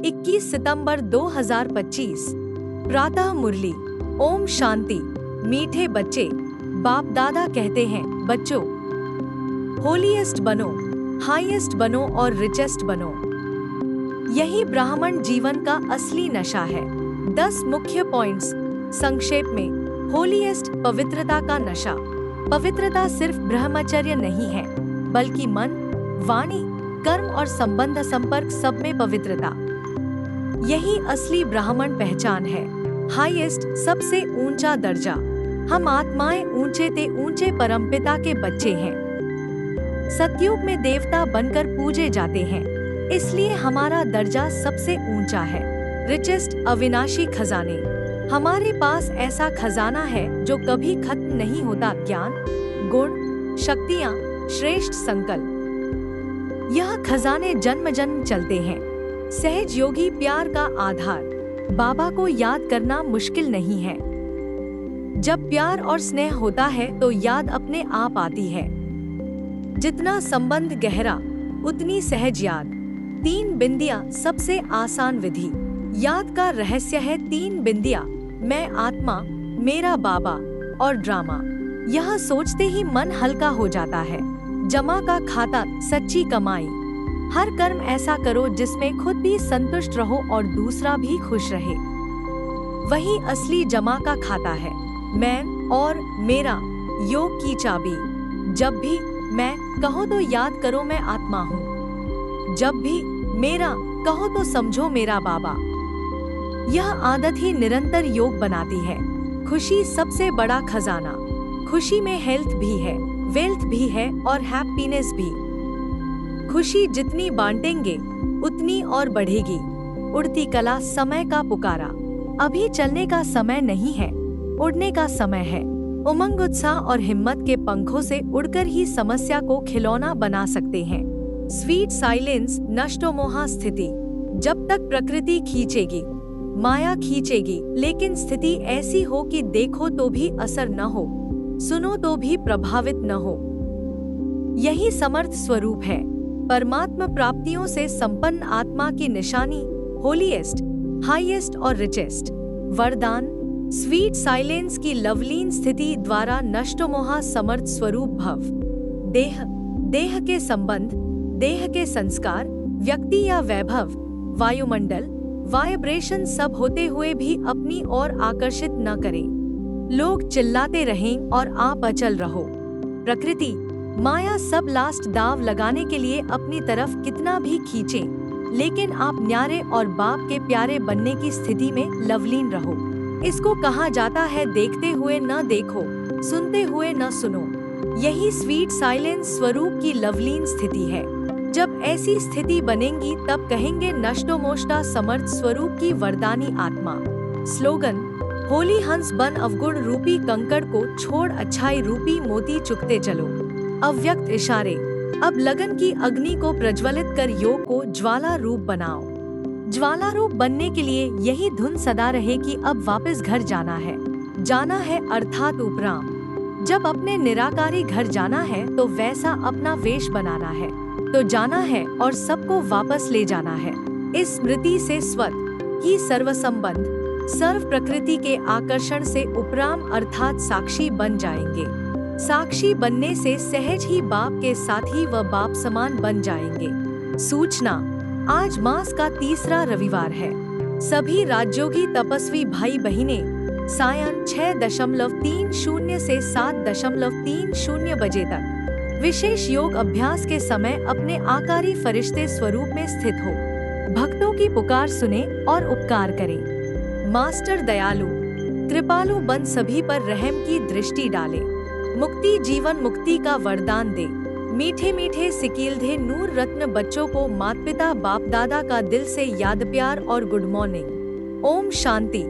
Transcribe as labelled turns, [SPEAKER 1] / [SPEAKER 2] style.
[SPEAKER 1] 21 सितंबर 2025। प्रातः मुरली। ओम शांति। मीठे बच्चे, बाप दादा कहते हैं, बच्चों, होलीएस्ट बनो, हाईएस्ट बनो और रिचेस्ट बनो। यही ब्राह्मण जीवन का असली नशा है। 10 मुख्य पॉइंट्स संक्षेप में। होलीएस्ट, पवित्रता का नशा। पवित्रता सिर्फ ब्रह्मचर्य नहीं है, बल्कि मन, वाणी, कर्म और संबंध संपर्क सब में पवित्रता। यही असली ब्राह्मण पहचान है। हाईएस्ट, सबसे ऊंचा दर्जा। हम आत्माएं ऊंचे ते ऊंचे परमपिता के बच्चे हैं। सतयुग में देवता बनकर पूजे जाते हैं, इसलिए हमारा दर्जा सबसे ऊंचा है। रिचेस्ट, अविनाशी खजाने। हमारे पास ऐसा खजाना है जो कभी खत्म नहीं होता। ज्ञान, गुण, शक्तियाँ, श्रेष्ठ संकल्प। यह खजाने जन्म जन्म चलते हैं। सहज योगी प्यार का आधार। बाबा को याद करना मुश्किल नहीं है। जब प्यार और स्नेह होता है तो याद अपने आप आती है। जितना संबंध गहरा, उतनी सहज याद। 3 बिंदियां सबसे आसान विधि। याद का रहस्य है 3 बिंदियां, मैं आत्मा, मेरा बाबा और ड्रामा। यह सोचते ही मन हल्का हो जाता है। जमा का खाता, सच्ची कमाई। हर कर्म ऐसा करो जिसमें खुद भी संतुष्ट रहो और दूसरा भी खुश रहे। वही असली जमा का खाता है। मैं और मेरा, योग की चाबी। जब भी मैं कहो तो याद करो मैं आत्मा हूँ। जब भी मेरा कहो तो समझो मेरा बाबा। यह आदत ही निरंतर योग बनाती है। खुशी सबसे बड़ा खजाना। खुशी में हेल्थ भी है, वेल्थ भी है और हैप्पीनेस भी। खुशी जितनी बांटेंगे उतनी और बढ़ेगी। उड़ती कला, समय का पुकारा। अभी चलने का समय नहीं है, उड़ने का समय है। उमंग, उत्साह और हिम्मत के पंखों से उड़कर ही समस्या को खिलौना बना सकते हैं। स्वीट साइलेंस, नष्टोमोहा स्थिति। जब तक प्रकृति खींचेगी, माया खींचेगी, लेकिन स्थिति ऐसी हो कि देखो तो भी असर न हो, सुनो तो भी प्रभावित न हो। यही समर्थ स्वरूप है। परमात्मा प्राप्तियों से संपन्न आत्मा की निशानी। होलीएस्ट, हाईएस्ट और रिचेस्ट। वरदान, स्वीट साइलेंस की लवलीन स्थिति द्वारा नष्टोमोहा समर्थ स्वरूप भव। देह, देह के संबंध, देह के संस्कार, व्यक्ति या वैभव, वायुमंडल, वाइब्रेशन सब होते हुए भी अपनी ओर आकर्षित न करें। लोग चिल्लाते रहें और आप अचल रहो। प्रकृति, माया सब लास्ट दाव लगाने के लिए अपनी तरफ कितना भी खींचें, लेकिन आप न्यारे और बाप के प्यारे बनने की स्थिति में लवलीन रहो। इसको कहा जाता है देखते हुए न देखो, सुनते हुए न सुनो। यही स्वीट साइलेंस स्वरूप की लवलीन स्थिति है। जब ऐसी स्थिति बनेगी तब कहेंगे नष्टोमोष्टा समर्थ स्वरूप की वरदानी आत्मा। स्लोगन, होली हंस बन अवगुण रूपी कंकड़ को छोड़ अच्छाई रूपी मोती चुकते चलो। अव्यक्त इशारे, अब लगन की अग्नि को प्रज्वलित कर योग को ज्वाला रूप बनाओ। ज्वाला रूप बनने के लिए यही धुन सदा रहे कि अब वापस घर जाना है। जाना है अर्थात उपराम। जब अपने निराकारी घर जाना है तो वैसा अपना वेश बनाना है, तो जाना है और सबको वापस ले जाना है। इस स्मृति से स्वत ही सर्व संबंध, सर्व प्रकृति के आकर्षण से उपराम अर्थात साक्षी बन जाएंगे। साक्षी बनने से सहज ही बाप के साथी व बाप समान बन जाएंगे। सूचना, आज मास का 3रा रविवार है। सभी राजयोगी तपस्वी भाई बहिनें सायं 6:30 से 7:30 बजे तक विशेष योग अभ्यास के समय अपने आकारी फरिश्ते स्वरूप में स्थित हो। भक्तों की पुकार सुने और उपकार करें। मास्टर दयालु, कृपालु बन सभी पर रहम की दृष्टि डाले। मुक्ति, जीवन मुक्ति का वरदान दे। मीठे मीठे सिकीलधे नूर रत्न बच्चों को माता पिता बाप दादा का दिल से याद, प्यार और गुड मॉर्निंग। ओम शांति।